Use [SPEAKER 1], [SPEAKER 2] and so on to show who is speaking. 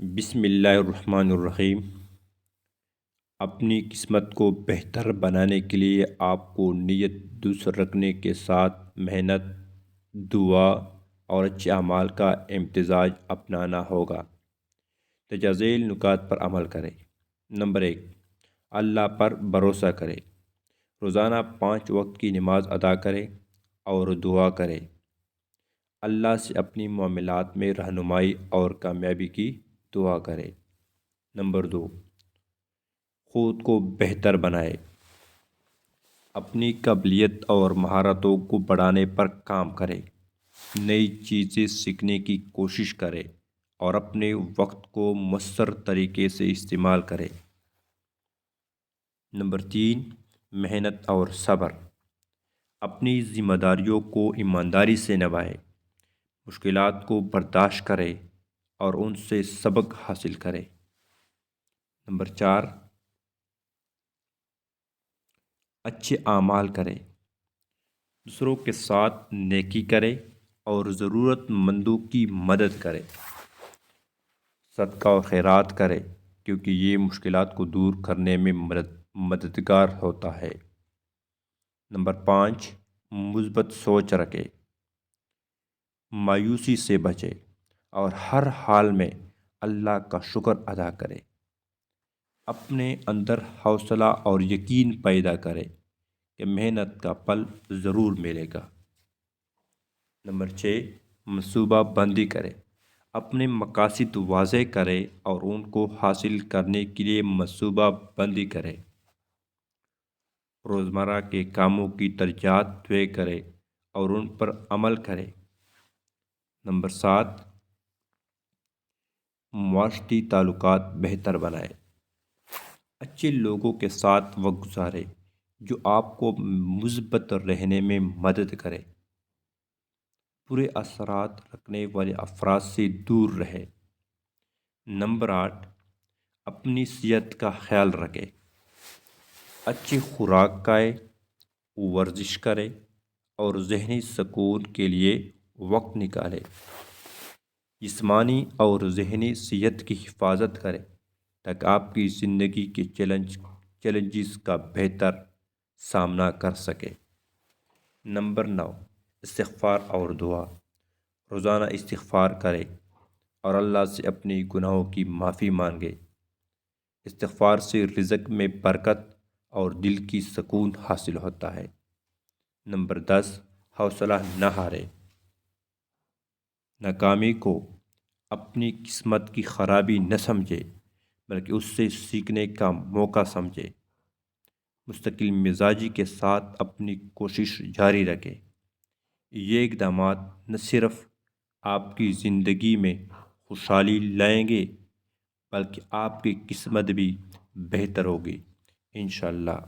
[SPEAKER 1] بسم اللہ الرحمن الرحیم۔ اپنی قسمت کو بہتر بنانے کے لیے آپ کو نیت درست رکھنے کے ساتھ محنت، دعا اور اچھے اعمال کا امتزاج اپنانا ہوگا۔ درج ذیل نکات پر عمل کریں۔ نمبر 1، اللہ پر بھروسہ کریں۔ روزانہ 5 وقت کی نماز ادا کریں اور دعا کریں۔ اللہ سے اپنی معاملات میں رہنمائی اور کامیابی کی دعا کریں۔ نمبر 2، خود کو بہتر بنائیں۔ اپنی قابلیت اور مہارتوں کو بڑھانے پر کام کریں۔ نئی چیزیں سیکھنے کی کوشش کریں اور اپنے وقت کو مؤثر طریقے سے استعمال کریں۔ نمبر 3، محنت اور صبر۔ اپنی ذمہ داریوں کو ایمانداری سے نبھائیں۔ مشکلات کو برداشت کریں اور ان سے سبق حاصل کریں۔ نمبر 4، اچھے اعمال کریں۔ دوسروں کے ساتھ نیکی کریں اور ضرورت مندوں کی مدد کریں۔ صدقہ و خیرات کریں کیونکہ یہ مشکلات کو دور کرنے میں مددگار ہوتا ہے۔ نمبر 5، مثبت سوچ رکھیں۔ مایوسی سے بچیں اور ہر حال میں اللہ کا شکر ادا کریں۔ اپنے اندر حوصلہ اور یقین پیدا کریں کہ محنت کا پھل ضرور ملے گا۔ نمبر 6، منصوبہ بندی کریں۔ اپنے مقاصد واضح کریں اور ان کو حاصل کرنے کے لیے منصوبہ بندی کریں۔ روزمرہ کے کاموں کی ترجیحات طے کریں اور ان پر عمل کریں۔ نمبر 7، معاشرتی تعلقات بہتر بنائیں۔ اچھے لوگوں کے ساتھ وقت گزاریں جو آپ کو مثبت رہنے میں مدد کرے۔ برے اثرات رکھنے والے افراد سے دور رہیں۔ نمبر 8، اپنی صحت کا خیال رکھیں۔ اچھی خوراک کھائیں، ورزش کریں اور ذہنی سکون کے لیے وقت نکالیں۔ جسمانی اور ذہنی صحت کی حفاظت کریں تاکہ آپ کی زندگی کے چیلنجز کا بہتر سامنا کر سکیں۔ نمبر 9، استغفار اور دعا۔ روزانہ استغفار کریں اور اللہ سے اپنی گناہوں کی معافی مانگیں۔ استغفار سے رزق میں برکت اور دل کی سکون حاصل ہوتا ہے۔ نمبر 10، حوصلہ نہ ہاریں۔ ناکامی کو اپنی قسمت کی خرابی نہ سمجھیں بلکہ اس سے سیکھنے کا موقع سمجھیں۔ مستقل مزاجی کے ساتھ اپنی کوشش جاری رکھیں۔ یہ اقدامات نہ صرف آپ کی زندگی میں خوشحالی لائیں گے بلکہ آپ کی قسمت بھی بہتر ہوگی انشاءاللہ۔